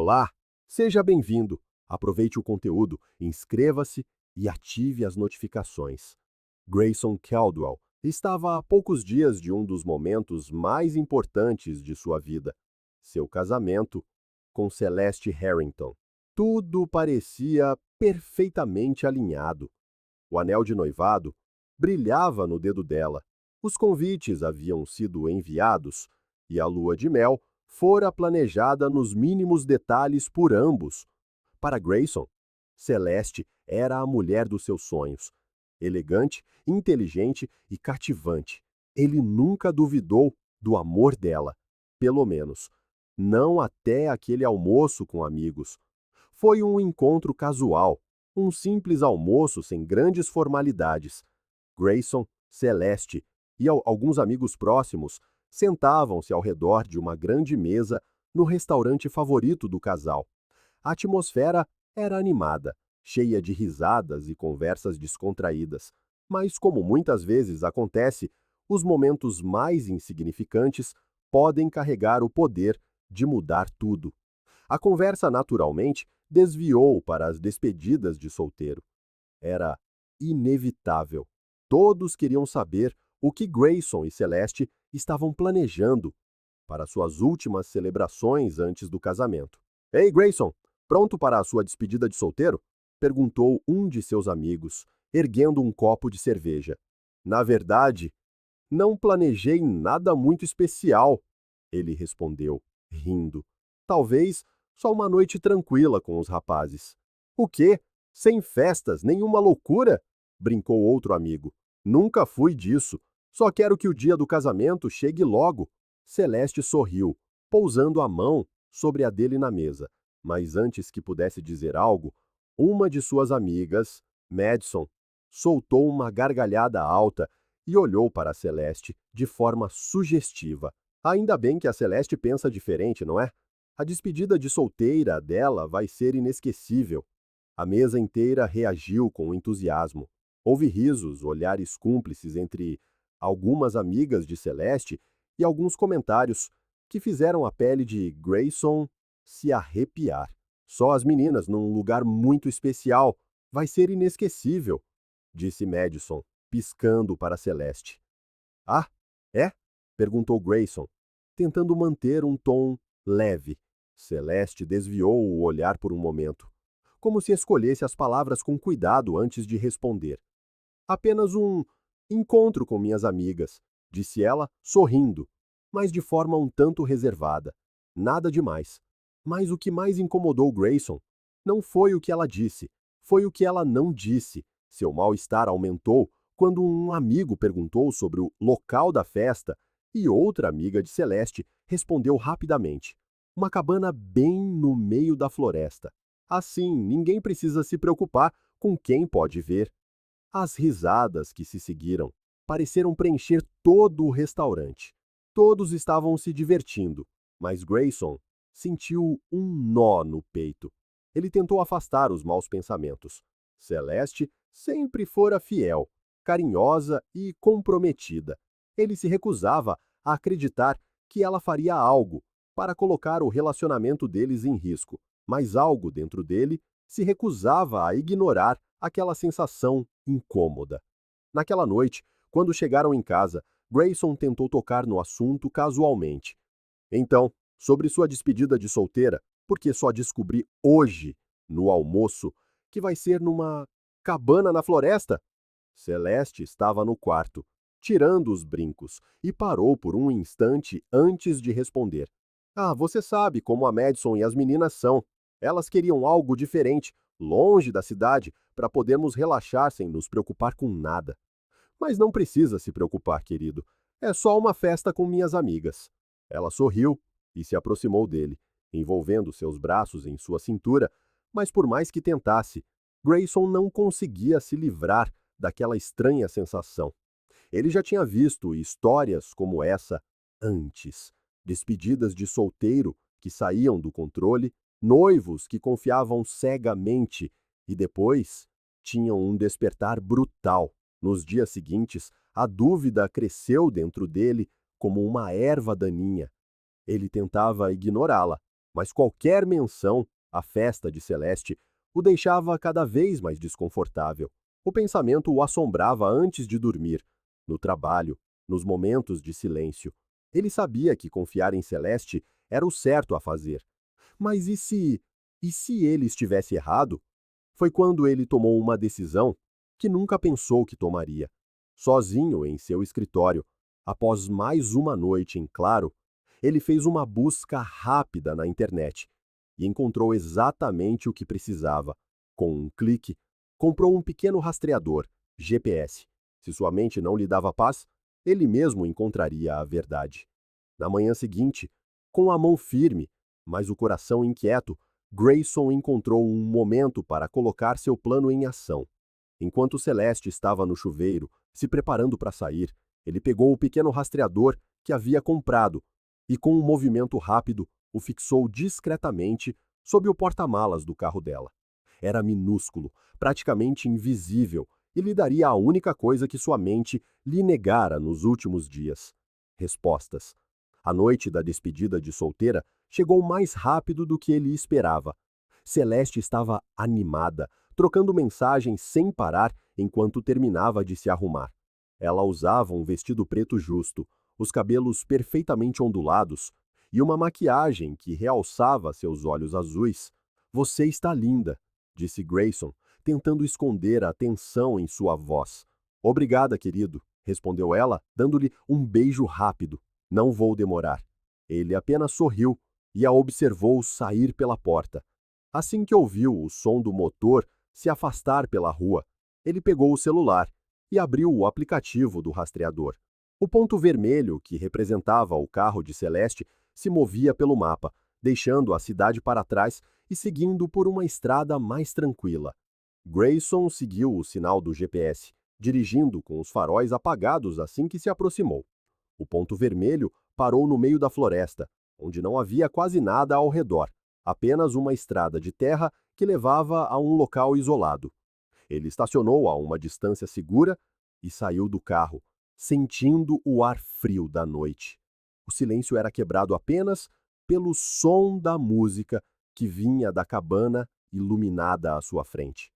Olá, seja bem-vindo. Aproveite o conteúdo, inscreva-se e ative as notificações. Grayson Caldwell estava a poucos dias de um dos momentos mais importantes de sua vida, seu casamento com Celeste Harrington. Tudo parecia perfeitamente alinhado. O anel de noivado brilhava no dedo dela. Os convites haviam sido enviados e a lua de mel fora planejada nos mínimos detalhes por ambos. Para Grayson, Celeste era a mulher dos seus sonhos. Elegante, inteligente e cativante. Ele nunca duvidou do amor dela. Pelo menos, não até aquele almoço com amigos. Foi um encontro casual, um simples almoço sem grandes formalidades. Grayson, Celeste e alguns amigos próximos sentavam-se ao redor de uma grande mesa no restaurante favorito do casal. A atmosfera era animada, cheia de risadas e conversas descontraídas. Mas, como muitas vezes acontece, os momentos mais insignificantes podem carregar o poder de mudar tudo. A conversa naturalmente desviou para as despedidas de solteiro. Era inevitável. Todos queriam saber o que Grayson e Celeste estavam planejando para suas últimas celebrações antes do casamento. Ei, Grayson, pronto para a sua despedida de solteiro? Perguntou um de seus amigos, erguendo um copo de cerveja. Na verdade, não planejei nada muito especial, ele respondeu, rindo. Talvez só uma noite tranquila com os rapazes. O quê? Sem festas, nenhuma loucura? Brincou outro amigo. Nunca fui disso. Só quero que o dia do casamento chegue logo. Celeste sorriu, pousando a mão sobre a dele na mesa. Mas antes que pudesse dizer algo, uma de suas amigas, Madison, soltou uma gargalhada alta e olhou para a Celeste de forma sugestiva. Ainda bem que a Celeste pensa diferente, não é? A despedida de solteira dela vai ser inesquecível. A mesa inteira reagiu com entusiasmo. Houve risos, olhares cúmplices entre algumas amigas de Celeste e alguns comentários que fizeram a pele de Grayson se arrepiar. Só as meninas num lugar muito especial. Vai ser inesquecível, disse Madison, piscando para Celeste. Ah, é? Perguntou Grayson, tentando manter um tom leve. Celeste desviou o olhar por um momento, como se escolhesse as palavras com cuidado antes de responder. Apenas um encontro com minhas amigas, disse ela, sorrindo, mas de forma um tanto reservada. Nada demais. Mas o que mais incomodou Grayson não foi o que ela disse, foi o que ela não disse. Seu mal-estar aumentou quando um amigo perguntou sobre o local da festa e outra amiga de Celeste respondeu rapidamente. Uma cabana bem no meio da floresta. Assim, ninguém precisa se preocupar com quem pode ver. As risadas que se seguiram pareceram preencher todo o restaurante. Todos estavam se divertindo, mas Grayson sentiu um nó no peito. Ele tentou afastar os maus pensamentos. Celeste sempre fora fiel, carinhosa e comprometida. Ele se recusava a acreditar que ela faria algo para colocar o relacionamento deles em risco, mas algo dentro dele se recusava a ignorar aquela sensação incômoda. Naquela noite, quando chegaram em casa, Grayson tentou tocar no assunto casualmente. Então, sobre sua despedida de solteira, porque só descobri hoje, no almoço, que vai ser numa cabana na floresta? Celeste estava no quarto, tirando os brincos, e parou por um instante antes de responder. Ah, você sabe como a Madison e as meninas são. Elas queriam algo diferente, longe da cidade, para podermos relaxar sem nos preocupar com nada. Mas não precisa se preocupar, querido. É só uma festa com minhas amigas. Ela sorriu e se aproximou dele, envolvendo seus braços em sua cintura, mas por mais que tentasse, Grayson não conseguia se livrar daquela estranha sensação. Ele já tinha visto histórias como essa antes. Despedidas de solteiro que saíam do controle, noivos que confiavam cegamente e depois tinham um despertar brutal. Nos dias seguintes, a dúvida cresceu dentro dele como uma erva daninha. Ele tentava ignorá-la, mas qualquer menção à festa de Celeste o deixava cada vez mais desconfortável. O pensamento o assombrava antes de dormir, no trabalho, nos momentos de silêncio. Ele sabia que confiar em Celeste era o certo a fazer. Mas e se... E se ele estivesse errado? Foi quando ele tomou uma decisão que nunca pensou que tomaria. Sozinho em seu escritório, após mais uma noite em claro, ele fez uma busca rápida na internet e encontrou exatamente o que precisava. Com um clique, comprou um pequeno rastreador, GPS. Se sua mente não lhe dava paz, ele mesmo encontraria a verdade. Na manhã seguinte, com a mão firme, mas o coração inquieto, Grayson encontrou um momento para colocar seu plano em ação. Enquanto Celeste estava no chuveiro, se preparando para sair, ele pegou o pequeno rastreador que havia comprado e, com um movimento rápido, o fixou discretamente sob o porta-malas do carro dela. Era minúsculo, praticamente invisível, e lhe daria a única coisa que sua mente lhe negara nos últimos dias: respostas. A noite da despedida de solteira chegou mais rápido do que ele esperava. Celeste estava animada, trocando mensagens sem parar enquanto terminava de se arrumar. Ela usava um vestido preto justo, os cabelos perfeitamente ondulados e uma maquiagem que realçava seus olhos azuis. Você está linda, disse Grayson, tentando esconder a tensão em sua voz. Obrigada, querido, respondeu ela, dando-lhe um beijo rápido. Não vou demorar. Ele apenas sorriu e a observou sair pela porta. Assim que ouviu o som do motor se afastar pela rua, ele pegou o celular e abriu o aplicativo do rastreador. O ponto vermelho, que representava o carro de Celeste, se movia pelo mapa, deixando a cidade para trás e seguindo por uma estrada mais tranquila. Grayson seguiu o sinal do GPS, dirigindo com os faróis apagados assim que se aproximou. O ponto vermelho parou no meio da floresta, onde não havia quase nada ao redor, apenas uma estrada de terra que levava a um local isolado. Ele estacionou a uma distância segura e saiu do carro, sentindo o ar frio da noite. O silêncio era quebrado apenas pelo som da música que vinha da cabana iluminada à sua frente.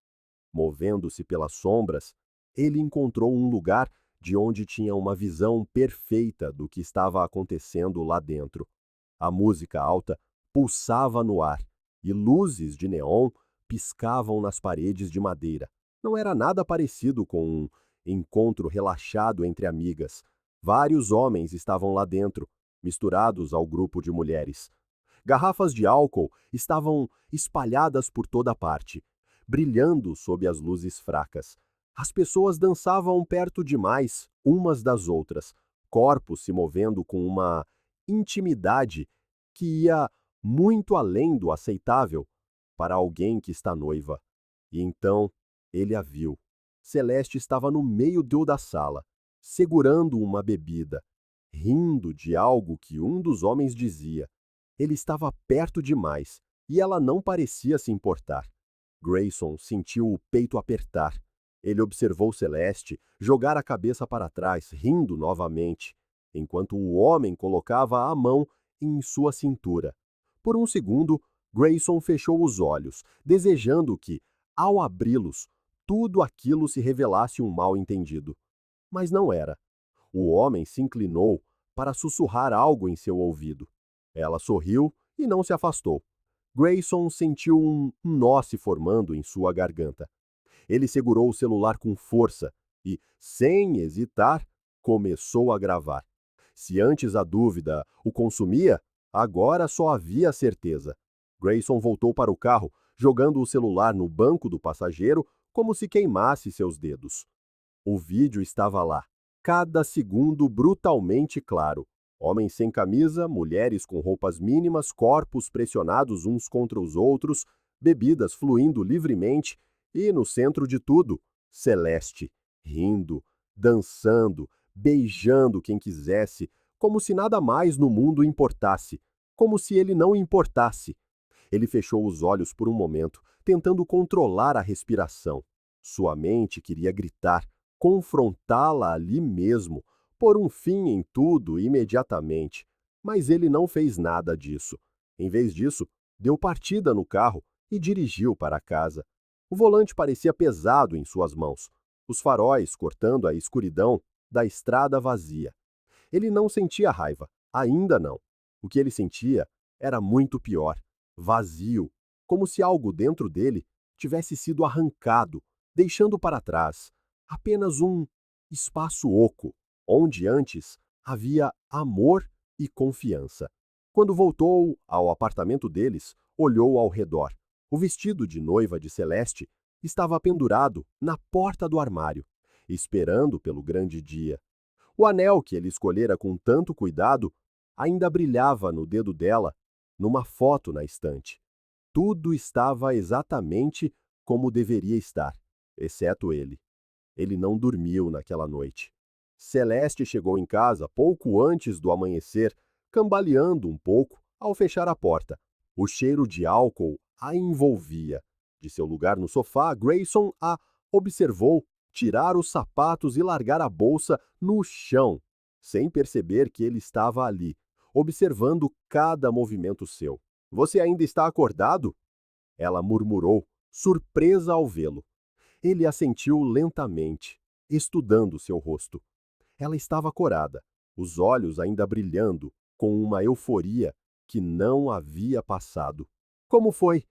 Movendo-se pelas sombras, ele encontrou um lugar de onde tinha uma visão perfeita do que estava acontecendo lá dentro. A música alta pulsava no ar e luzes de neon piscavam nas paredes de madeira. Não era nada parecido com um encontro relaxado entre amigas. Vários homens estavam lá dentro, misturados ao grupo de mulheres. Garrafas de álcool estavam espalhadas por toda parte, brilhando sob as luzes fracas. As pessoas dançavam perto demais umas das outras, corpos se movendo com uma intimidade que ia muito além do aceitável para alguém que está noiva. E então ele a viu. Celeste estava no meio da sala, segurando uma bebida, rindo de algo que um dos homens dizia. Ele estava perto demais e ela não parecia se importar. Grayson sentiu o peito apertar. Ele observou Celeste jogar a cabeça para trás, rindo novamente, enquanto o homem colocava a mão em sua cintura. Por um segundo, Grayson fechou os olhos, desejando que, ao abri-los, tudo aquilo se revelasse um mal-entendido. Mas não era. O homem se inclinou para sussurrar algo em seu ouvido. Ela sorriu e não se afastou. Grayson sentiu um nó se formando em sua garganta. Ele segurou o celular com força e, sem hesitar, começou a gravar. Se antes a dúvida o consumia, agora só havia a certeza. Grayson voltou para o carro, jogando o celular no banco do passageiro como se queimasse seus dedos. O vídeo estava lá, cada segundo brutalmente claro. Homens sem camisa, mulheres com roupas mínimas, corpos pressionados uns contra os outros, bebidas fluindo livremente e, no centro de tudo, Celeste, rindo, dançando, beijando quem quisesse, como se nada mais no mundo importasse, como se ele não importasse. Ele fechou os olhos por um momento, tentando controlar a respiração. Sua mente queria gritar, confrontá-la ali mesmo, pôr um fim em tudo imediatamente. Mas ele não fez nada disso. Em vez disso, deu partida no carro e dirigiu para casa. O volante parecia pesado em suas mãos, os faróis cortando a escuridão da estrada vazia. Ele não sentia raiva, ainda não. O que ele sentia era muito pior, vazio, como se algo dentro dele tivesse sido arrancado, deixando para trás apenas um espaço oco, onde antes havia amor e confiança. Quando voltou ao apartamento deles, olhou ao redor. O vestido de noiva de Celeste estava pendurado na porta do armário, esperando pelo grande dia. O anel que ele escolhera com tanto cuidado ainda brilhava no dedo dela, numa foto na estante. Tudo estava exatamente como deveria estar, exceto ele. Ele não dormiu naquela noite. Celeste chegou em casa pouco antes do amanhecer, cambaleando um pouco ao fechar a porta. O cheiro de álcool a envolvia. De seu lugar no sofá, Grayson a observou tirar os sapatos e largar a bolsa no chão, sem perceber que ele estava ali, observando cada movimento seu. "Você ainda está acordado?" Ela murmurou, surpresa ao vê-lo. Ele assentiu lentamente, estudando seu rosto. Ela estava corada, os olhos ainda brilhando, com uma euforia que não havia passado. "Como foi?"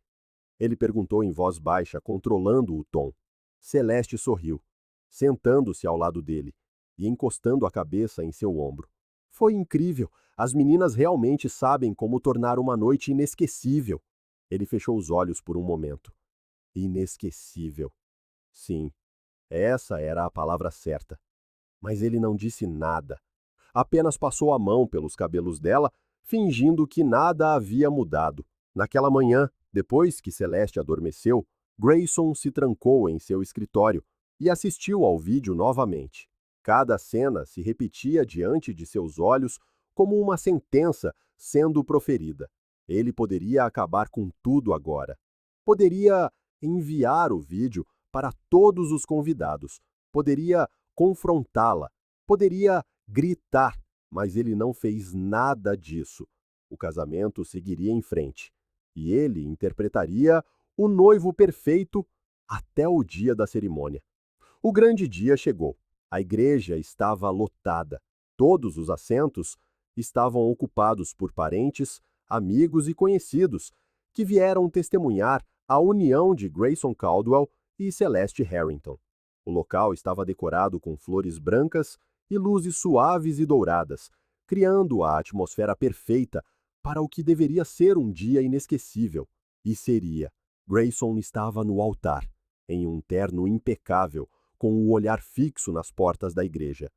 Ele perguntou em voz baixa, controlando o tom. Celeste sorriu, sentando-se ao lado dele e encostando a cabeça em seu ombro. "Foi incrível. As meninas realmente sabem como tornar uma noite inesquecível." Ele fechou os olhos por um momento. Inesquecível. Sim, essa era a palavra certa. Mas ele não disse nada. Apenas passou a mão pelos cabelos dela, fingindo que nada havia mudado. Naquela manhã, depois que Celeste adormeceu, Grayson se trancou em seu escritório e assistiu ao vídeo novamente. Cada cena se repetia diante de seus olhos como uma sentença sendo proferida. Ele poderia acabar com tudo agora. Poderia enviar o vídeo para todos os convidados. Poderia confrontá-la. Poderia gritar, mas ele não fez nada disso. O casamento seguiria em frente. E ele interpretaria o noivo perfeito até o dia da cerimônia. O grande dia chegou. A igreja estava lotada. Todos os assentos estavam ocupados por parentes, amigos e conhecidos que vieram testemunhar a união de Grayson Caldwell e Celeste Harrington. O local estava decorado com flores brancas e luzes suaves e douradas, criando a atmosfera perfeita para o que deveria ser um dia inesquecível. E seria. Grayson estava no altar, em um terno impecável, com o olhar fixo nas portas da igreja.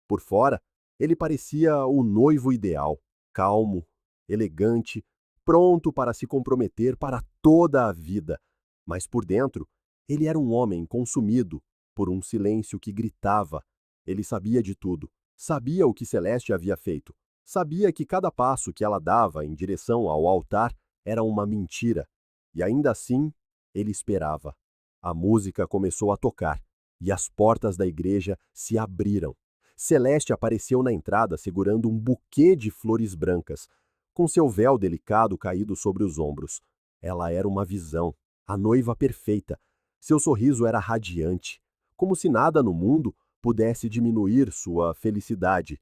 Por fora, ele parecia o noivo ideal, calmo, elegante, pronto para se comprometer para toda a vida. Mas por dentro, ele era um homem consumido por um silêncio que gritava. Ele sabia de tudo. Sabia o que Celeste havia feito. Sabia que cada passo que ela dava em direção ao altar era uma mentira. E ainda assim, ele esperava. A música começou a tocar e as portas da igreja se abriram. Celeste apareceu na entrada segurando um buquê de flores brancas, com seu véu delicado caído sobre os ombros. Ela era uma visão, a noiva perfeita. Seu sorriso era radiante, como se nada no mundo pudesse diminuir sua felicidade.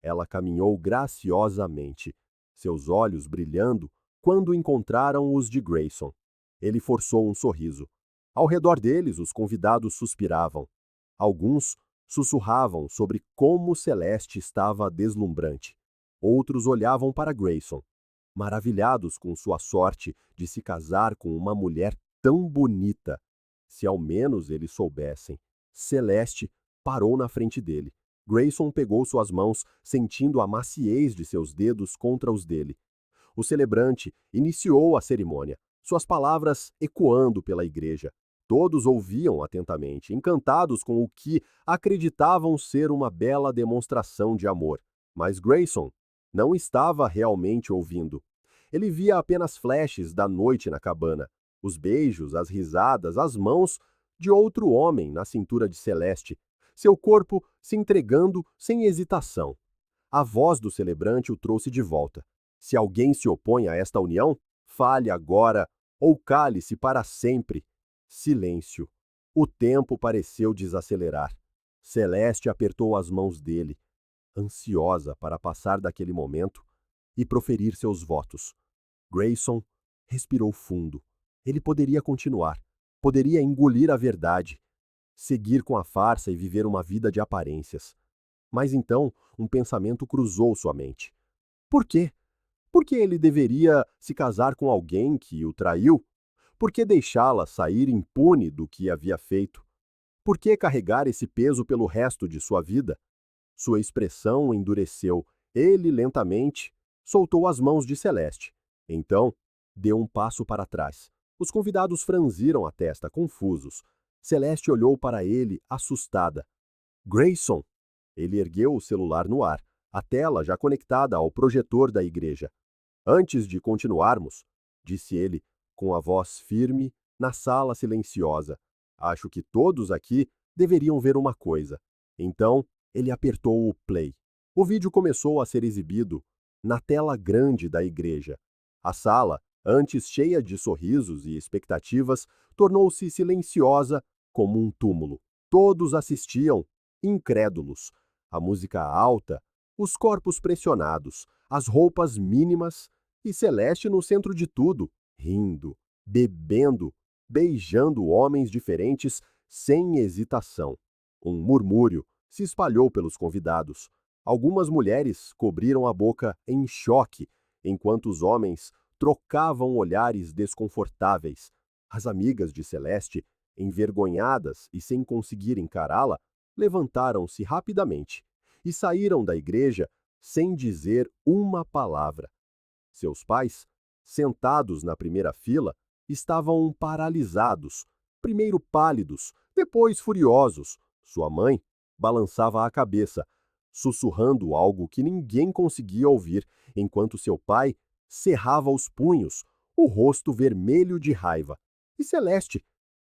Ela caminhou graciosamente, seus olhos brilhando quando encontraram os de Grayson. Ele forçou um sorriso. Ao redor deles, os convidados suspiravam. Alguns sussurravam sobre como Celeste estava deslumbrante. Outros olhavam para Grayson, maravilhados com sua sorte de se casar com uma mulher tão bonita. Se ao menos eles soubessem. Celeste parou na frente dele. Grayson pegou suas mãos, sentindo a maciez de seus dedos contra os dele. O celebrante iniciou a cerimônia, suas palavras ecoando pela igreja. Todos ouviam atentamente, encantados com o que acreditavam ser uma bela demonstração de amor. Mas Grayson não estava realmente ouvindo. Ele via apenas flashes da noite na cabana, os beijos, as risadas, as mãos de outro homem na cintura de Celeste, seu corpo se entregando sem hesitação. A voz do celebrante o trouxe de volta. Se alguém se opõe a esta união, fale agora ou cale-se para sempre. Silêncio. O tempo pareceu desacelerar. Celeste apertou as mãos dele, ansiosa para passar daquele momento e proferir seus votos. Grayson respirou fundo. Ele poderia continuar, poderia engolir a verdade, seguir com a farsa e viver uma vida de aparências. Mas então um pensamento cruzou sua mente. Por quê? Por que ele deveria se casar com alguém que o traiu? Por que deixá-la sair impune do que havia feito? Por que carregar esse peso pelo resto de sua vida? Sua expressão endureceu. Ele, lentamente, soltou as mãos de Celeste. Então, deu um passo para trás. Os convidados franziram a testa, confusos. Celeste olhou para ele, assustada. Grayson! Ele ergueu o celular no ar, a tela já conectada ao projetor da igreja. Antes de continuarmos, disse ele, com a voz firme, na sala silenciosa, acho que todos aqui deveriam ver uma coisa. Então, ele apertou o play. O vídeo começou a ser exibido na tela grande da igreja. A sala, antes cheia de sorrisos e expectativas, tornou-se silenciosa como um túmulo. Todos assistiam, incrédulos. A música alta, os corpos pressionados, as roupas mínimas e Celeste no centro de tudo, rindo, bebendo, beijando homens diferentes sem hesitação. Um murmúrio se espalhou pelos convidados. Algumas mulheres cobriram a boca em choque, enquanto os homens trocavam olhares desconfortáveis. As amigas de Celeste, envergonhadas e sem conseguir encará-la, levantaram-se rapidamente e saíram da igreja sem dizer uma palavra. Seus pais, sentados na primeira fila, estavam paralisados, primeiro pálidos, depois furiosos. Sua mãe balançava a cabeça, sussurrando algo que ninguém conseguia ouvir, enquanto seu pai cerrava os punhos, o rosto vermelho de raiva. E Celeste?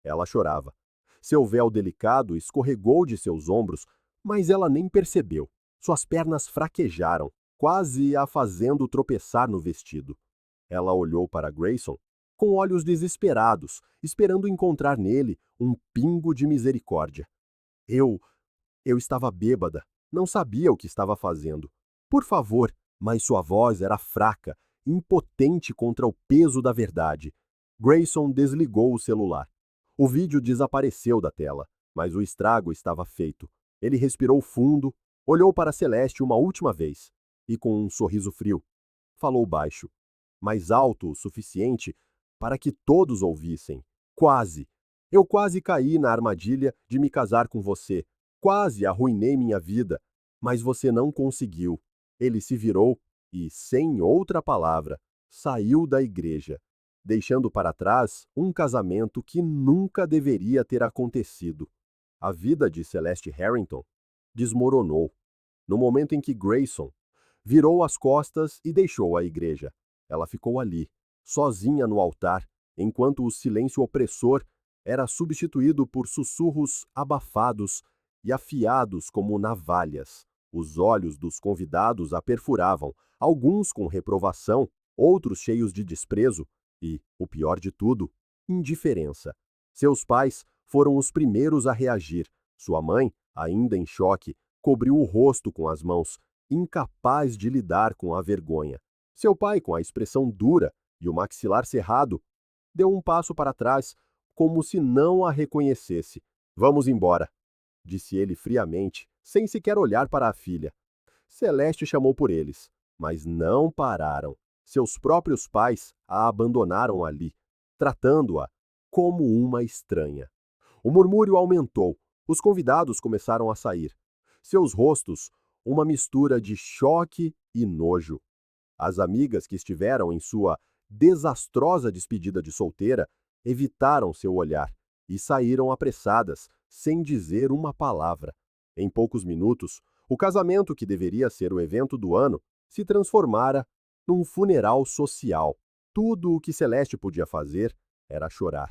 Ela chorava. Seu véu delicado escorregou de seus ombros, mas ela nem percebeu. Suas pernas fraquejaram, quase a fazendo tropeçar no vestido. Ela olhou para Grayson com olhos desesperados, esperando encontrar nele um pingo de misericórdia. Eu estava bêbada, não sabia o que estava fazendo. Por favor, mas sua voz era fraca, impotente contra o peso da verdade. Grayson desligou o celular. O vídeo desapareceu da tela, mas o estrago estava feito. Ele respirou fundo, olhou para Celeste uma última vez e, com um sorriso frio, falou baixo, mas alto o suficiente para que todos ouvissem. Quase. Eu quase caí na armadilha de me casar com você. Quase arruinei minha vida, mas você não conseguiu. Ele se virou e, sem outra palavra, saiu da igreja, deixando para trás um casamento que nunca deveria ter acontecido. A vida de Celeste Harrington desmoronou no momento em que Grayson virou as costas e deixou a igreja. Ela ficou ali, sozinha no altar, enquanto o silêncio opressor era substituído por sussurros abafados e afiados como navalhas. Os olhos dos convidados a perfuravam, alguns com reprovação, outros cheios de desprezo e, o pior de tudo, indiferença. Seus pais foram os primeiros a reagir. Sua mãe, ainda em choque, cobriu o rosto com as mãos, incapaz de lidar com a vergonha. Seu pai, com a expressão dura e o maxilar cerrado, deu um passo para trás, como se não a reconhecesse. Vamos embora, disse ele friamente, sem sequer olhar para a filha. Celeste chamou por eles, mas não pararam. Seus próprios pais a abandonaram ali, tratando-a como uma estranha. O murmúrio aumentou. Os convidados começaram a sair. Seus rostos, uma mistura de choque e nojo. As amigas que estiveram em sua desastrosa despedida de solteira evitaram seu olhar e saíram apressadas, sem dizer uma palavra. Em poucos minutos, o casamento que deveria ser o evento do ano se transformara num funeral social. Tudo o que Celeste podia fazer era chorar.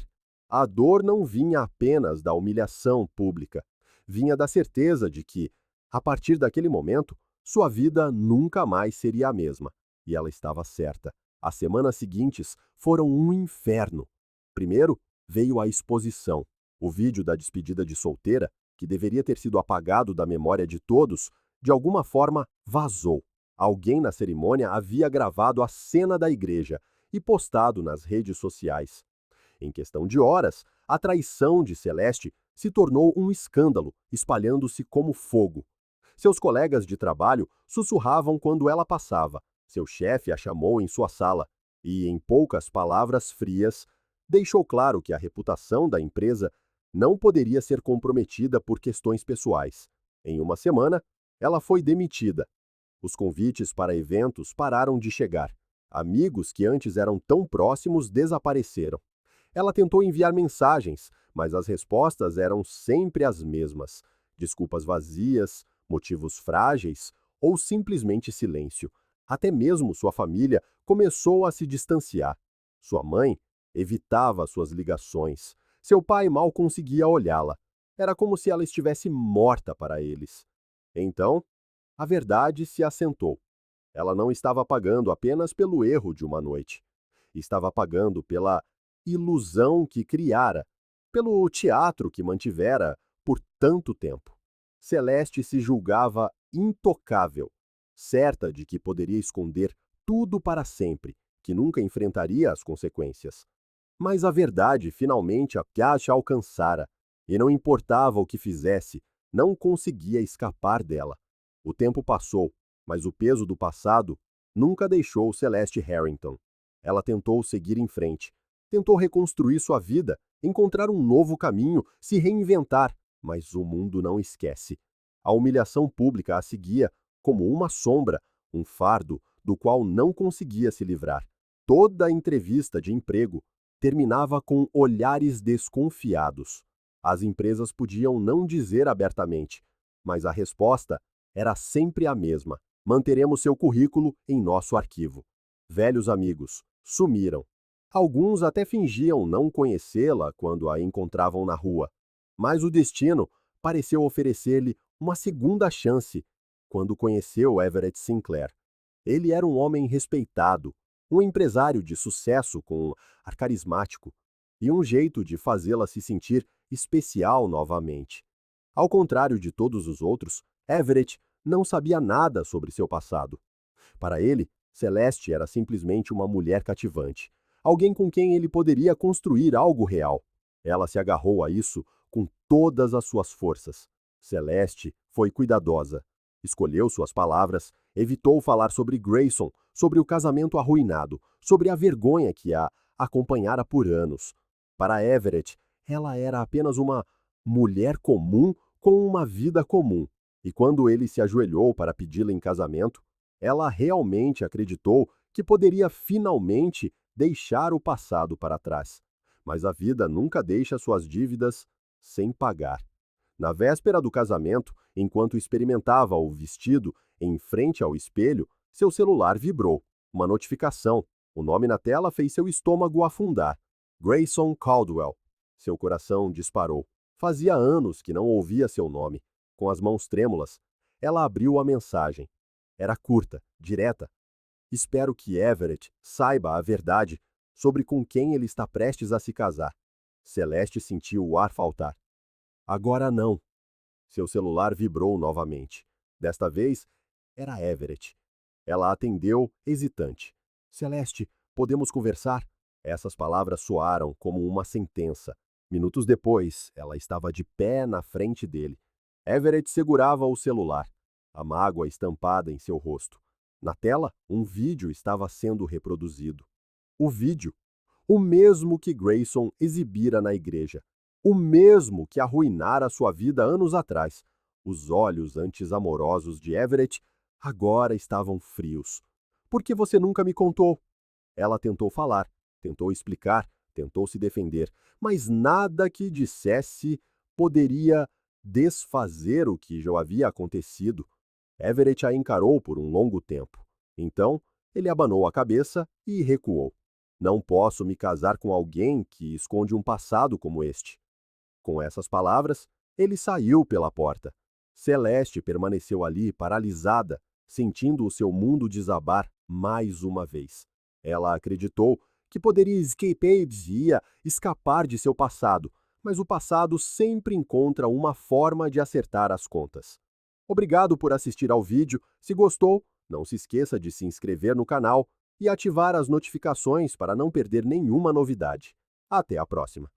A dor não vinha apenas da humilhação pública, vinha da certeza de que, a partir daquele momento, sua vida nunca mais seria a mesma. E ela estava certa. As semanas seguintes foram um inferno. Primeiro, veio a exposição. O vídeo da despedida de solteira, que deveria ter sido apagado da memória de todos, de alguma forma vazou. Alguém na cerimônia havia gravado a cena da igreja e postado nas redes sociais. Em questão de horas, a traição de Celeste se tornou um escândalo, espalhando-se como fogo. Seus colegas de trabalho sussurravam quando ela passava. Seu chefe a chamou em sua sala e, em poucas palavras frias, deixou claro que a reputação da empresa não poderia ser comprometida por questões pessoais. Em uma semana, ela foi demitida. Os convites para eventos pararam de chegar. Amigos que antes eram tão próximos desapareceram. Ela tentou enviar mensagens, mas as respostas eram sempre as mesmas. Desculpas vazias, motivos frágeis ou simplesmente silêncio. Até mesmo sua família começou a se distanciar. Sua mãe evitava suas ligações. Seu pai mal conseguia olhá-la. Era como se ela estivesse morta para eles. Então, a verdade se assentou. Ela não estava pagando apenas pelo erro de uma noite. Estava pagando pela ilusão que criara, pelo teatro que mantivera por tanto tempo. Celeste se julgava intocável, certa de que poderia esconder tudo para sempre, que nunca enfrentaria as consequências. Mas a verdade finalmente a alcançara, e não importava o que fizesse, não conseguia escapar dela. O tempo passou, mas o peso do passado nunca deixou Celeste Harrington. Ela tentou seguir em frente, tentou reconstruir sua vida, encontrar um novo caminho, se reinventar, mas o mundo não esquece. A humilhação pública a seguia como uma sombra, um fardo do qual não conseguia se livrar. Toda a entrevista de emprego terminava com olhares desconfiados. As empresas podiam não dizer abertamente, mas a resposta era sempre a mesma: manteremos seu currículo em nosso arquivo. Velhos amigos sumiram. Alguns até fingiam não conhecê-la quando a encontravam na rua, mas o destino pareceu oferecer-lhe uma segunda chance quando conheceu Everett Sinclair. Ele era um homem respeitado, um empresário de sucesso com ar carismático e um jeito de fazê-la se sentir especial novamente. Ao contrário de todos os outros, Everett não sabia nada sobre seu passado. Para ele, Celeste era simplesmente uma mulher cativante, alguém com quem ele poderia construir algo real. Ela se agarrou a isso com todas as suas forças. Celeste foi cuidadosa. Escolheu suas palavras, evitou falar sobre Grayson, sobre o casamento arruinado, sobre a vergonha que a acompanhara por anos. Para Everett, ela era apenas uma mulher comum com uma vida comum. E quando ele se ajoelhou para pedi-la em casamento, ela realmente acreditou que poderia finalmente deixar o passado para trás. Mas a vida nunca deixa suas dívidas sem pagar. Na véspera do casamento, enquanto experimentava o vestido em frente ao espelho, seu celular vibrou. Uma notificação. O nome na tela fez seu estômago afundar. Grayson Caldwell. Seu coração disparou. Fazia anos que não ouvia seu nome. Com as mãos trêmulas, ela abriu a mensagem. Era curta, direta. Espero que Everett saiba a verdade sobre com quem ele está prestes a se casar. Celeste sentiu o ar faltar. Agora não. Seu celular vibrou novamente. Desta vez, era Everett. Ela atendeu, hesitante. Celeste, podemos conversar? Essas palavras soaram como uma sentença. Minutos depois, ela estava de pé na frente dele. Everett segurava o celular, a mágoa estampada em seu rosto. Na tela, um vídeo estava sendo reproduzido. O vídeo, o mesmo que Grayson exibira na igreja. O mesmo que arruinara sua vida anos atrás. Os olhos antes amorosos de Everett agora estavam frios. Por que você nunca me contou? Ela tentou falar, tentou explicar, tentou se defender, mas nada que dissesse poderia desfazer o que já havia acontecido. Everett a encarou por um longo tempo. Então, ele abanou a cabeça e recuou. Não posso me casar com alguém que esconde um passado como este. Com essas palavras, ele saiu pela porta. Celeste permaneceu ali, paralisada, sentindo o seu mundo desabar mais uma vez. Ela acreditou que poderia ia escapar de seu passado, mas o passado sempre encontra uma forma de acertar as contas. Obrigado por assistir ao vídeo. Se gostou, não se esqueça de se inscrever no canal e ativar as notificações para não perder nenhuma novidade. Até a próxima!